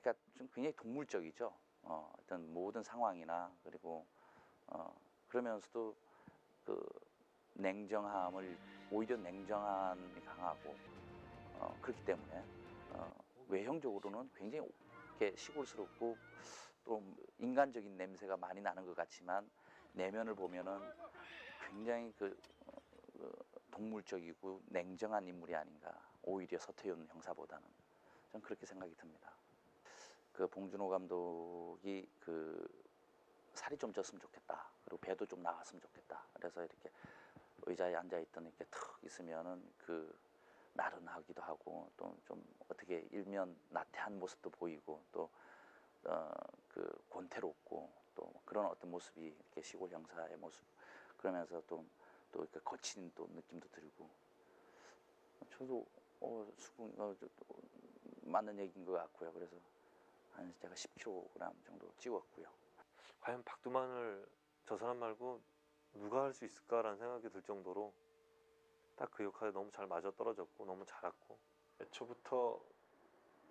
그러니까 좀 굉장히 동물적이죠. 어떤 모든 상황이나 그리고 그러면서도 그 냉정함을 오히려 냉정함이 강하고 그렇기 때문에 외형적으로는 굉장히 이렇게 시골스럽고 또 인간적인 냄새가 많이 나는 것 같지만 내면을 보면은 굉장히 동물적이고 냉정한 인물이 아닌가. 오히려 서태윤 형사보다는 저는 그렇게 생각이 듭니다. 그 봉준호 감독이 살이 좀 쪘으면 좋겠다. 그리고 배도 좀 나왔으면 좋겠다. 그래서 이렇게 의자에 앉아 있던 이렇게 턱 있으면은 나른하기도 하고 또 좀 어떻게 일면 나태한 모습도 보이고 또 권태롭고 또 그런 어떤 모습이 이렇게 시골 형사의 모습 그러면서 또 이렇게 거친 또 느낌도 들고 저도 맞는 얘기인 것 같고요. 그래서 한 제가 10kg 정도 찌웠고요. 과연 박두만을 저 사람 말고 누가 할 수 있을까라는 생각이 들 정도로 딱 그 역할에 너무 잘 맞아떨어졌고 너무 잘했고 애초부터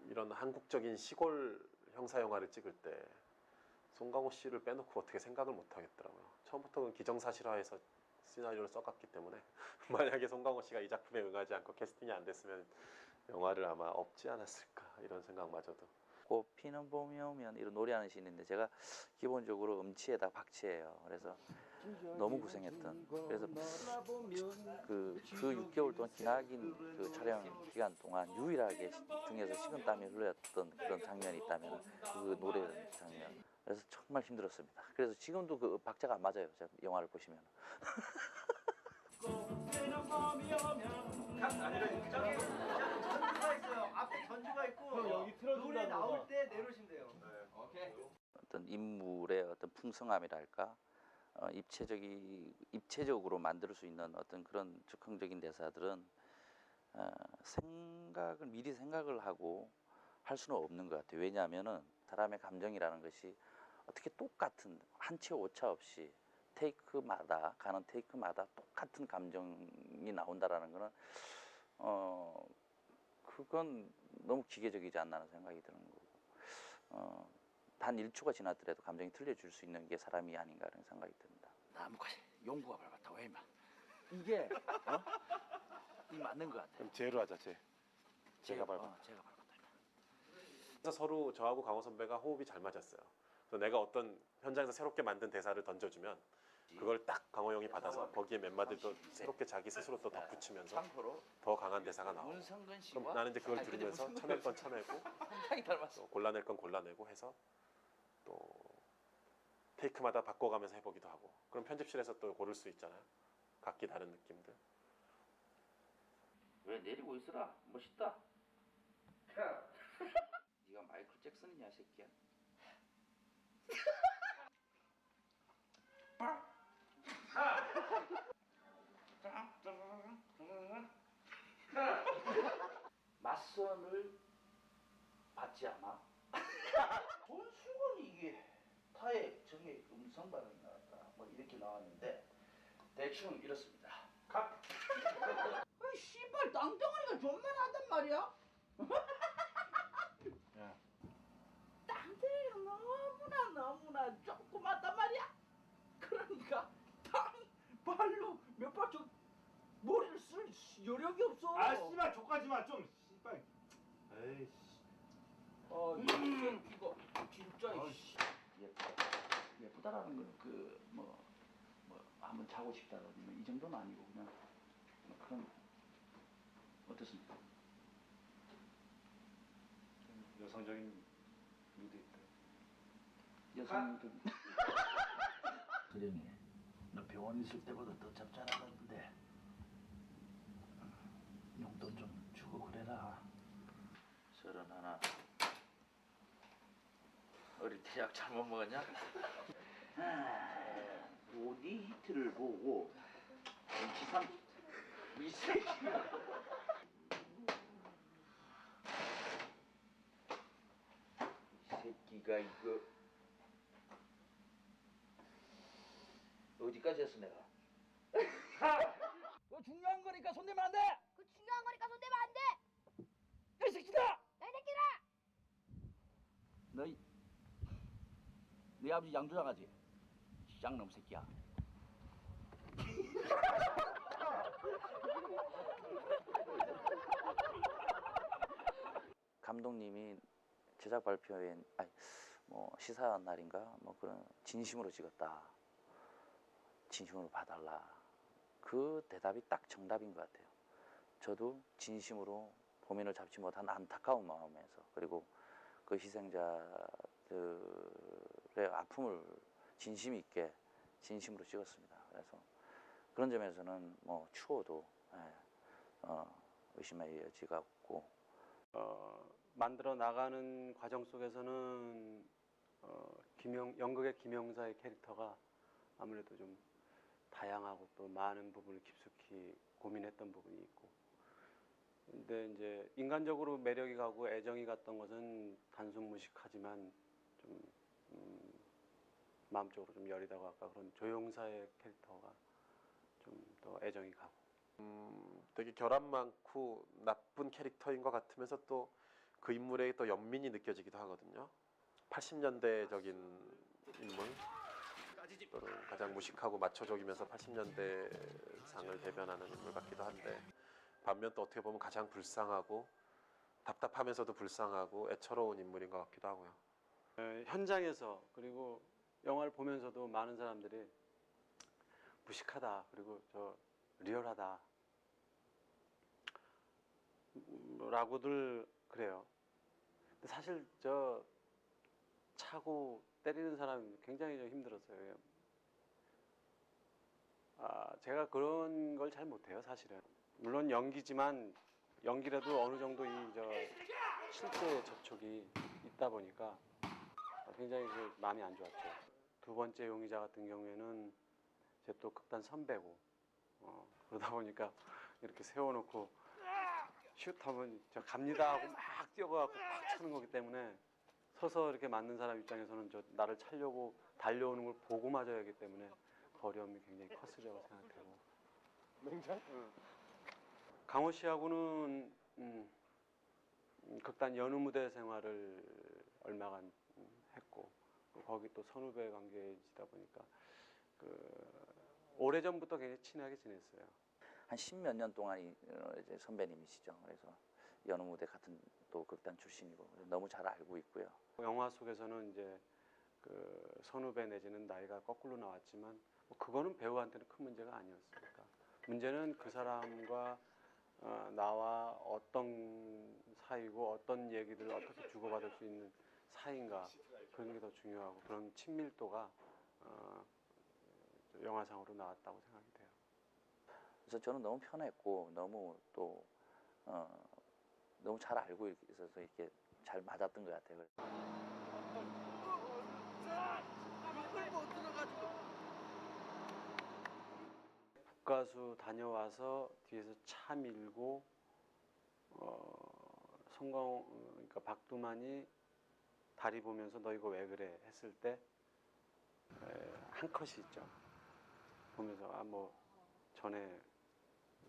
이런 한국적인 시골 형사 영화를 찍을 때 송강호 씨를 빼놓고 어떻게 생각을 못 하겠더라고요. 처음부터 기정사실화해서 시나리오를 써갔기 때문에 만약에 송강호 씨가 이 작품에 응하지 않고 캐스팅이 안 됐으면 영화를 아마 없지 않았을까 이런 생각마저도. 꽃피는 봄이 오면 이런 노래하는 씬인데 제가 기본적으로 음치에다 박치예요. 그래서 너무 고생했던 그래서 그 6개월 동안 기나긴 그 촬영 기간 동안 유일하게 등에서 식은땀이 흘렀던 그런 장면이 있다면 그 노래 장면. 그래서 정말 힘들었습니다. 그래서 지금도 그 박자가 안 맞아요. 제가 영화를 보시면. 아니라 저기 전주가 있어요. 앞에 전주가 있고 여기 틀어준다고 노래 나올 때 내려오시면 돼요. 오케이. 어떤 인물의 어떤 풍성함이랄까 입체적으로 만들 수 있는 어떤 그런 즉흥적인 대사들은 미리 생각을 하고 할 수는 없는 것 같아요. 왜냐하면은 사람의 감정이라는 것이 어떻게 똑같은 한치 오차 없이 가는 테이크마다 똑같은 감정이 나온다라는 거는 그건 너무 기계적이지 않나는 생각이 드는 거고 단 1초가 지났더라도 감정이 틀려줄 수 있는 게 사람이 아닌가 라는 생각이 듭니다. 나무까지 용구가 밟았다고 해 임마. 이게 이 맞는 것 같아. 그럼 제로 하자 제. 제가 밟았다. 제가 밟았다. 그래서 서로 저하고 강호 선배가 호흡이 잘 맞았어요. 그래서 내가 어떤 현장에서 새롭게 만든 대사를 던져주면 그걸 딱 강호 형이 받아서 거기에 몇 마디 또 새롭게 자기 스스로 또 덧붙이면서 더 강한 대사가 나오고 그럼 나는 이제 그걸 들으면서 쳐낼 건 쳐내고 또 골라낼 건 골라내고 해서 또 테이크마다 바꿔가면서 해보기도 하고 그럼 편집실에서 또 고를 수 있잖아요. 각기 다른 느낌들. 왜 내리고 있어라 멋있다. 네가 마이클 잭슨이냐 새끼야. 맞선을 받지 않아? 손수건이 이게 타액 정액 음성 반응이 나왔다 뭐 이렇게 나왔는데 대충 이렇습니다. 각. 아이 씨발 땅덩어리가 존만하단 말이야. 야. 땅덩이가 너무나 조그맣단 말이야. 그러니까 발로 몇 발 저 머리를 쓸 여력이 없어. 아 씨발 족가지 마 좀 씨발. 에이씨. 이거 진짜 예쁘다라는 건 뭐 한번 자고 싶다든지 뭐 이 정도는 아니고 그냥 뭐 그런 어떻습니까? 여성적인 미도 있다. 여성적인 서령이 너 병원 있을 때보다 더 짭짤하던데 용돈 좀 주고 그래라. 31 어릴 때 약 잘못 먹었냐? 네 히트를 보고 지삼 이 새끼야. 이 새끼가 이거 어디까지 했어 내가? 그거 중요한 거니까 손대면 안 돼! 그 중요한 거니까 손대면 안 돼! 이 새끼다! 야, 이 새끼들아! 너희 아버지 양조장하지? 쌍놈 새끼야. 감독님이 제작 발표회 아니 뭐 시사 날인가 뭐 그런 진심으로 찍었다. 진심으로 봐달라. 그 대답이 딱 정답인 것 같아요. 저도 진심으로 범인을 잡지 못한 안타까운 마음에서 그리고 그 희생자들의 아픔을 진심 있게 진심으로 찍었습니다. 그래서 그런 점에서는 뭐 추호도 의심의 여지가 없고 만들어 나가는 과정 속에서는 연극의 김영사의 캐릭터가 아무래도 좀 다양하고 또 많은 부분을 깊숙이 고민했던 부분이 있고, 근데 이제 인간적으로 매력이 가고 애정이 갔던 것은 단순 무식하지만 좀 마음적으로 좀 여리다고 할까, 그런 조영사의 캐릭터가 좀 더 애정이 가고. 되게 결함 많고 나쁜 캐릭터인 것 같으면서 또 그 인물의 또 연민이 느껴지기도 하거든요. 80년대적인 인물, 또는 가장 무식하고 마초적이면서 80년대 상을 대변하는 인물 같기도 한데, 반면 또 어떻게 보면 가장 불쌍하고 답답하면서도 불쌍하고 애처로운 인물인 것 같기도 하고요. 현장에서 그리고 영화를 보면서도 많은 사람들이 무식하다, 그리고 저 리얼하다 라고들 그래요. 근데 사실 저 차고 때리는 사람이 굉장히 좀 힘들었어요. 제가 그런 걸 잘 못해요, 사실은. 물론 연기지만 연기라도 어느 정도 이 실제 접촉이 있다 보니까 굉장히 그 마음이 안 좋았죠. 두 번째 용의자 같은 경우에는 제 또 극단 선배고, 그러다 보니까 이렇게 세워놓고 슛하면 저 갑니다 하고 막 뛰어가고 팍 차는 거기 때문에, 서서 이렇게 맞는 사람 입장에서는 저 나를 차려고 달려오는 걸 보고 맞아야 하기 때문에 어려움이 굉장히 컸으리라고 생각되고. 맹장? 강호 씨하고는 극단 연우 무대 생활을 얼마간 했고, 거기 또 선후배 관계이다 보니까 오래전부터 굉장히 친하게 지냈어요. 한 10몇 년 동안 이제 선배님이시죠. 그래서 연우 무대 같은 또 극단 출신이고 너무 잘 알고 있고요. 영화 속에서는 이제 그 선후배 내지는 나이가 거꾸로 나왔지만 뭐 그거는 배우한테는 큰 문제가 아니었으니까. 문제는 그 사람과 나와 어떤 사이고 어떤 얘기들을 어떻게 주고받을 수 있는 사이인가, 그런 게 더 중요하고, 그런 친밀도가 영화상으로 나왔다고 생각이 돼요. 그래서 저는 너무 편했고 너무 또 너무 잘 알고 있어서 이렇게 잘 맞았던 것 같아요. 국가수 다녀와서 뒤에서 차 밀고 그러니까 박두만이 다리 보면서 너 이거 왜 그래 했을 때 한 컷이 있죠. 보면서 뭐 전에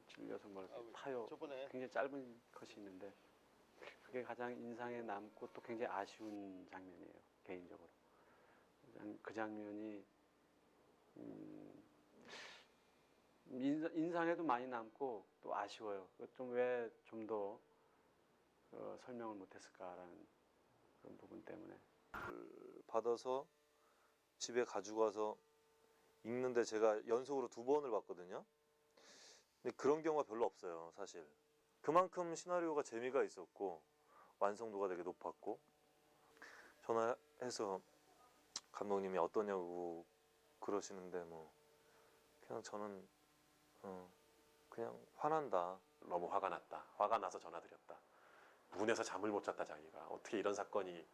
찔려서 뭐 이렇게 타요. 굉장히 짧은 컷이 있는데 그게 가장 인상에 남고 또 굉장히 아쉬운 장면이에요, 개인적으로. 그 장면이 인상에도 많이 남고 또 아쉬워요. 좀 왜 좀 더 설명을 못했을까라는 그런 부분 때문에. 받아서 집에 가지고 와서 읽는데 제가 연속으로 2번을 봤거든요. 근데 그런 경우가 별로 없어요, 사실. 그만큼 시나리오가 재미가 있었고 완성도가 되게 높았고, 전화해서 감독님이 어떠냐고 그러시는데 뭐 그냥 저는 그냥 화난다. 너무 화가 났다. 화가 나서 전화드렸다. 문에서 잠을 못 잤다, 자기가. 어떻게 이런 사건이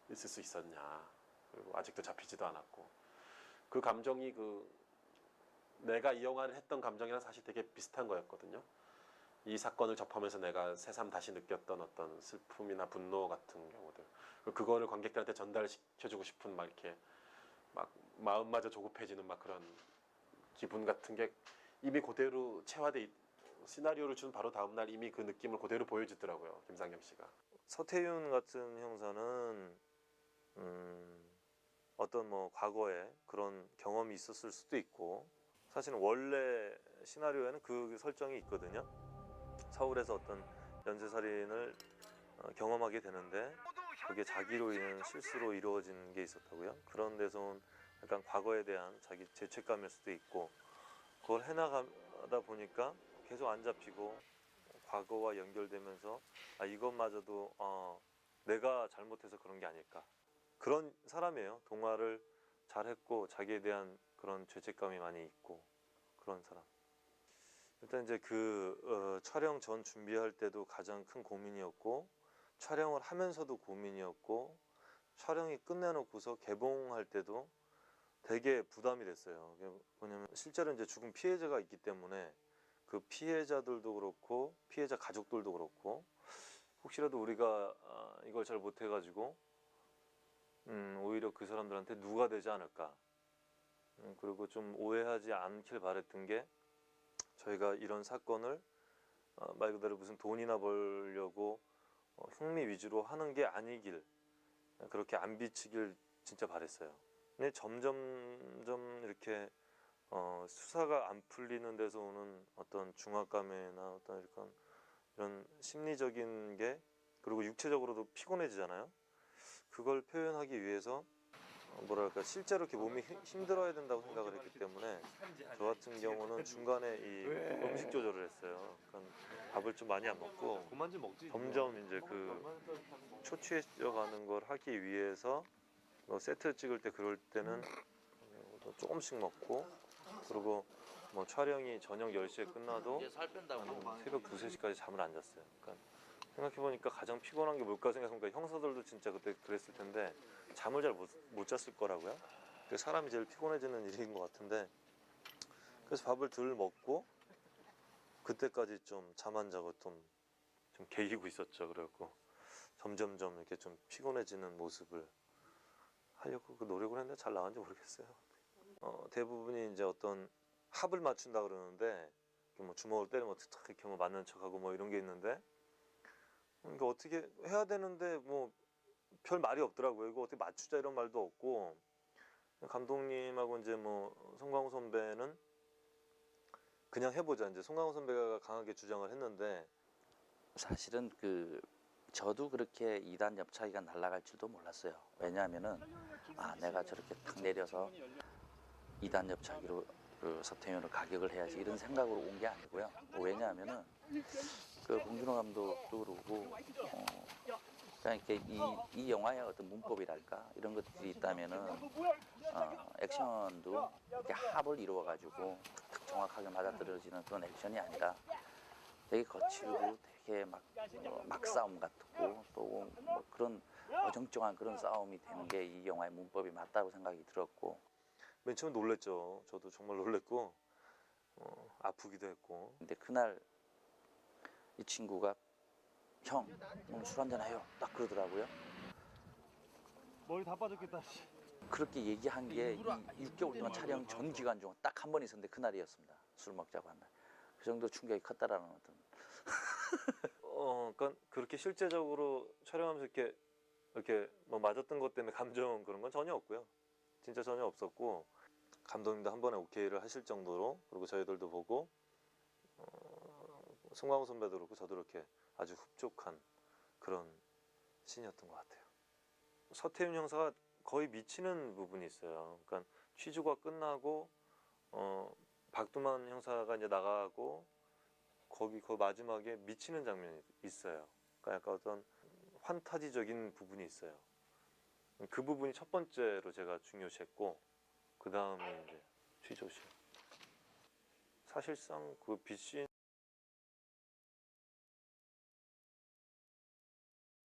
있을 수 있었냐. 그리고 아직도 잡히지도 않았고. 그 감정이 내가 이 영화를 했던 감정이랑 사실 되게 비슷한 거였거든요. 이 사건을 접하면서 내가 새삼 다시 느꼈던 어떤 슬픔이나 분노 같은 경우들. 그거를 관객들한테 전달시켜주고 싶은 막 이렇게 막 마음마저 조급해지는 막 그런 기분 같은 게 이미 그대로 시나리오를 준 바로 다음 날 이미 그 느낌을 그대로 보여주더라고요, 김상겸 씨가. 서태윤 같은 형사는 어떤 뭐 과거에 그런 경험이 있었을 수도 있고, 사실은 원래 시나리오에는 그 설정이 있거든요. 서울에서 어떤 연쇄살인을 경험하게 되는데 그게 자기로 인한 실수로 이루어진 게 있었다고요. 그런 데서 온 약간 과거에 대한 자기 죄책감일 수도 있고, 그걸 해나가다 보니까 계속 안 잡히고 과거와 연결되면서 이것마저도 내가 잘못해서 그런 게 아닐까, 그런 사람이에요. 동화를 잘했고 자기에 대한 그런 죄책감이 많이 있고 그런 사람. 일단 이제 촬영 전 준비할 때도 가장 큰 고민이었고, 촬영을 하면서도 고민이었고, 촬영이 끝내놓고서 개봉할 때도 되게 부담이 됐어요. 뭐냐면 실제로 이제 죽은 피해자가 있기 때문에 그 피해자들도 그렇고 피해자 가족들도 그렇고, 혹시라도 우리가 이걸 잘 못해가지고 오히려 그 사람들한테 누가 되지 않을까. 그리고 좀 오해하지 않길 바랬던 게, 저희가 이런 사건을 말 그대로 무슨 돈이나 벌려고 흥미 위주로 하는 게 아니길, 그렇게 안 비치길 진짜 바랬어요. 근데 점점 이렇게 수사가 안 풀리는 데서 오는 어떤 중압감이나 어떤 이런 심리적인 게, 그리고 육체적으로도 피곤해지잖아요. 그걸 표현하기 위해서 뭐랄까 실제로 이렇게 몸이 힘들어야 된다고 생각을 했기 때문에, 저 같은 경우는 중간에 이 음식 조절을 했어요. 그러니까 밥을 좀 많이 안 먹고 그만 좀 먹지. 점점 이제 초췌해져 가는 걸 하기 위해서 세트 찍을 때 그럴 때는 조금씩 먹고, 그리고 뭐 촬영이 저녁 10시에 끝나도 이제 살 뺀다고. 새벽 2, 3시까지 잠을 안 잤어요. 그러니까 생각해보니까 가장 피곤한 게 뭘까 생각해보니까 형사들도 진짜 그때 그랬을 텐데 잠을 잘 못 잤을 거라고요. 그게 사람이 제일 피곤해지는 일인 것 같은데, 그래서 밥을 덜 먹고 그때까지 좀 잠 안 자고 좀 개기고 있었죠. 그래갖고 점점점 이렇게 좀 피곤해지는 모습을 하려고 노력을 했는데 잘 나왔는지 모르겠어요. 대부분이 이제 어떤 합을 맞춘다 그러는데, 뭐 주먹을 때리면 탁 이렇게 뭐 맞는 척하고 뭐 이런 게 있는데, 이거 어떻게 해야 되는데 뭐 별 말이 없더라고요. 이거 어떻게 맞추자 이런 말도 없고, 감독님하고 이제 뭐 송강호 선배는 그냥 해보자, 이제 송강호 선배가 강하게 주장을 했는데, 사실은 저도 그렇게 2단 옆차기가 날아갈 줄도 몰랐어요. 왜냐하면은 내가 저렇게 탁 내려서 2단 옆차기로 서태윤을 가격을 해야지 이런 생각으로 온 게 아니고요. 왜냐하면은 봉준호 감독도 그러고 그냥 이렇게 이 영화의 어떤 문법이랄까 이런 것들이 있다면은 액션도 이렇게 합을 이루어 가지고 탁 정확하게 맞아떨어지는 그런 액션이 아니라 되게 거칠고 되게 막 싸움 같고 또 뭐 그런 어정쩡한 그런 싸움이 되는 게 이 영화의 문법이 맞다고 생각이 들었고, 맨 처음 놀랬죠. 저도 정말 놀랬고 아프기도 했고. 근데 그날 이 친구가 형 오늘 술 한잔 해요 딱 그러더라고요. 머리 다 빠졌겠다. 그렇게 얘기한 게 이 6개월 동안 촬영 전 기간 중 딱 한 번 있었는데 그날이었습니다. 술 먹자고 한 날. 그 정도 충격이 컸다라는 어떤. 그러니까 그렇게 실제적으로 촬영하면서 이렇게 뭐 맞았던 것 때문에 감정 그런 건 전혀 없고요. 진짜 전혀 없었고, 감독님도 한 번에 오케이를 하실 정도로, 그리고 저희들도 보고 송강호 선배도 그렇고 저도 이렇게 아주 흡족한 그런 씬이었던 것 같아요. 서태윤 형사가 거의 미치는 부분이 있어요. 그러니까 취조가 끝나고 박두만 형사가 이제 나가고 거기 마지막에 미치는 장면이 있어요. 그러니까 약간 어떤 환타지적인 부분이 있어요. 그 부분이 첫 번째로 제가 중요시했고, 그 다음에 이제 취조실. 사실상 그 빛신